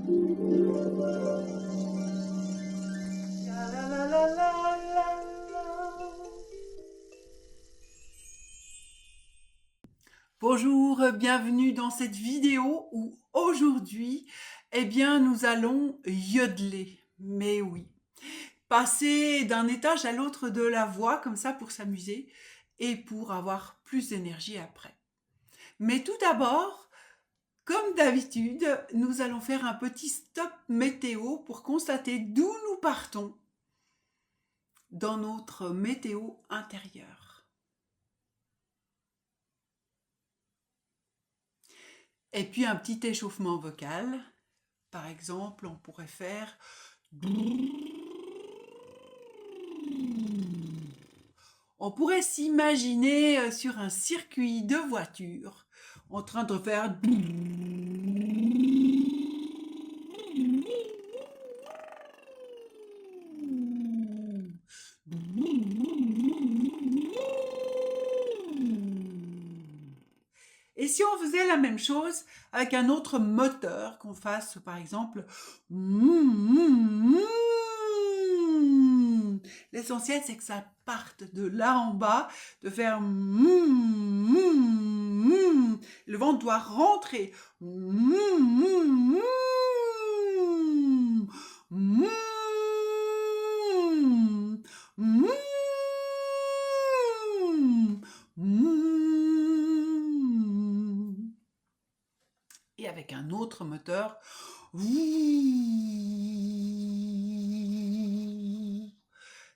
La la la la la la la. Bonjour, bienvenue dans cette vidéo où aujourd'hui, eh bien, nous allons yodeler. Mais oui, passer d'un étage à l'autre de la voix comme ça pour s'amuser et pour avoir plus d'énergie après. Mais tout d'abord, comme d'habitude, nous allons faire un petit stop météo pour constater d'où nous partons dans notre météo intérieure. Et puis un petit échauffement vocal. Par exemple, on pourrait faire... On pourrait s'imaginer sur un circuit de voiture en train de faire... Et si on faisait la même chose avec un autre moteur, qu'on fasse par exemple... L'essentiel, c'est que ça parte de là en bas, de faire... Le ventre doit rentrer. Et avec un autre moteur.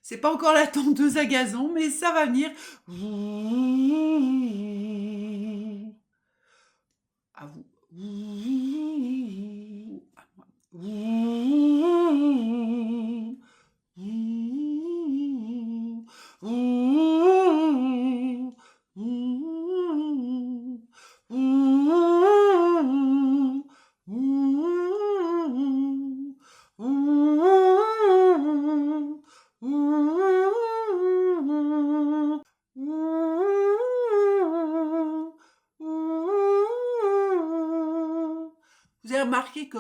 C'est pas encore la tondeuse à gazon, mais ça va venir. À vous. À Vous avez remarqué que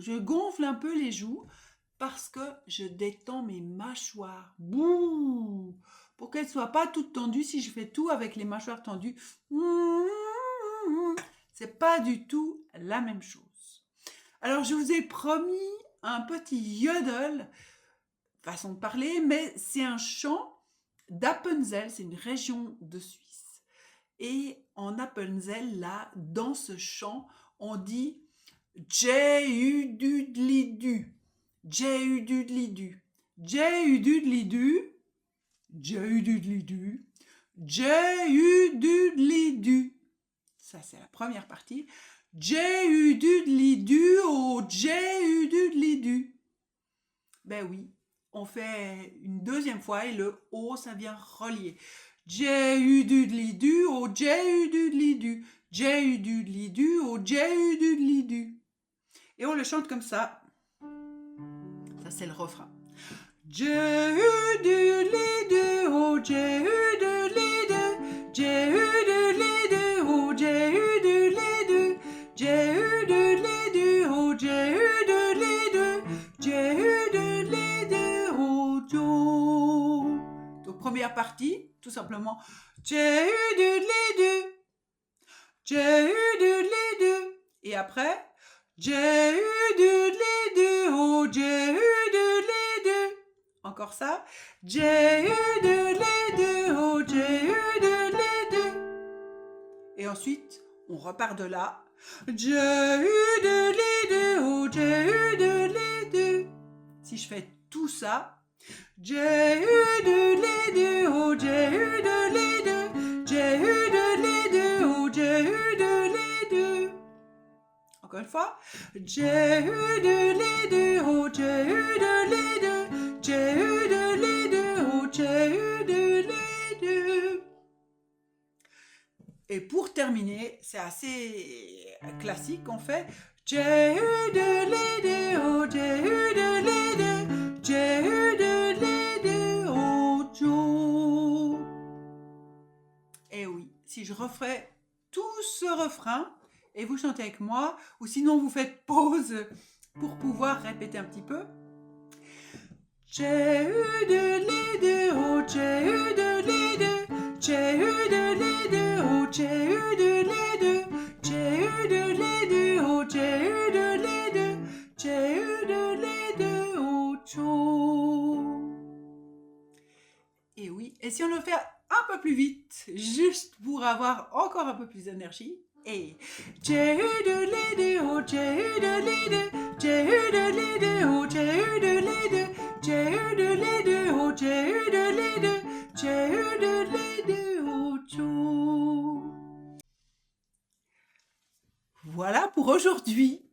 je gonfle un peu les joues parce que je détends mes mâchoires. Pour qu'elles ne soient pas toutes tendues. Si je fais tout avec les mâchoires tendues, c'est pas du tout la même chose. Alors, je vous ai promis un petit yodel, façon de parler, mais c'est un chant d'Appenzell, c'est une région de Suisse. Et en Appenzell, là, dans ce chant, on dit J-U-D-L-I-D-U, J-U-D-L-I-D-U, J-U-D-L-I-D-U, J-U-D-L-I-D-U, J-U-D-L-I-D-U. Ça, c'est la première partie. J-U-D-L-I-D-U au J-U-D-L-I-D-U. Ben oui, on fait une deuxième fois et le O, ça vient relier. J-U-D-L-I-D-U au J-U-D-L-I-D-U, J-U-D-L-I-D-U au J-U-D-L-I-D-U. Et on le chante comme ça. Ça, c'est le refrain. J-U-D-L-I-D-U au J-U-D-L-I-D-U, J-U-D-L-I-D-U au J-U-D-L-I-D-U, J-U-D-L-I-D-U au J-U-D-L-I-D-U, J-U-D-L-I-D-U au Jo. Donc, première partie, tout simplement. J-U-D-L-I-D-U, J-U-D-L-I-D-U. Et après, J-U-D-L-I-D-U au J-U-D-L-I-D-U. Encore ça. J-U-D-L-I-D-U au J-U-D-L-I-D-U. Et ensuite, on repart de là. J-U-D-L-I-D-U au J-U-D-L-I-D-U. Si je fais tout ça, J-U-D-L-I-D-U au J-U-D-L-I-D-U, J-U-D-L-I-D-U au J-U-D-L-I-D-U. Encore une fois. J-U-D-L-I-D-U au J-U-D-L-I-D-U, J-U-D-L-I-D-U au J-U-D-L-I-D-U. Et pour terminer, c'est assez classique, on fait J-U-D-L-I-D-U au J-U-D-L-I-D-U, J-U-D-L-I-D-U au Jo. Et oui, si je referais tout ce refrain et vous chantez avec moi, ou sinon vous faites pause pour pouvoir répéter un petit peu. J'ai eu de l'aider, oh j'ai eu de l'aider, j'ai eu de l'aider, oh j'ai eu de l'aider, j'ai eu de l'aider, oh j'ai eu de l'aider, j'ai eu de l'aider, oh tchou. Et oui, et si on le fait un peu plus vite, juste pour avoir encore un peu plus d'énergie. Et j'ai eu de l'aider, oh j'ai eu de l'aider, j'ai eu de l'aider, oh j'ai eu de l'aider, j'ai eu de l'aider, oh j'ai eu de l'aider, j'ai eu de l'aider, oh tchou. Voilà pour aujourd'hui.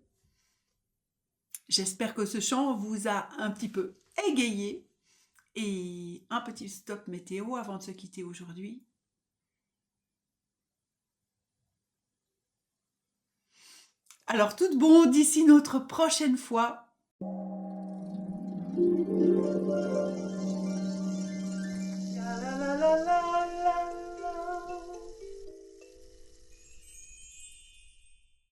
J'espère que ce chant vous a un petit peu égayé. Et un petit stop météo avant de se quitter aujourd'hui. Alors tout bon, d'ici notre prochaine fois.